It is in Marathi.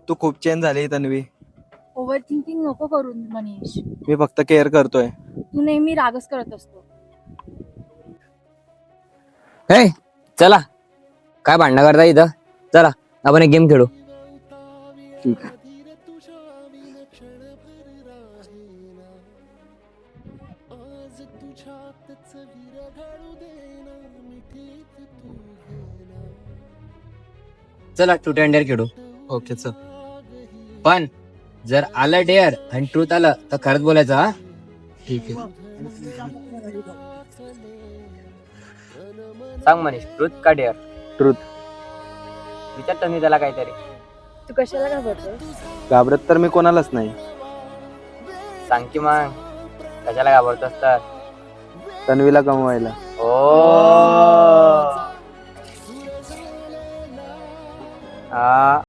तू खूप चेंज झाली तन्वी. ओव्हर थिंकिंग नको करू मनीष. मी फक्त केअर करतोय. तू नेहमी रागच करत असतो. हे चला, काय भांडणं करता इथं? चला आपण एक गेम खेळू. ठीक आहे. चला ट्रूथ अँड डेअर खेळू. ओके चल. पण जर आलं डेअर आणि ट्रूथ आलं तर खरंच बोलायचं हा. ठीक आहे. सांग मनीष, ट्रूथ का डेअर? ट्रूथ. विचारतो मी त्याला काहीतरी. तू कशाला घाबरतो? घाबरत तर मी कोणालाच नाही. सांग की मग, कशाला घाबरतोस तर? तन्वीला कमवायला. ओ आ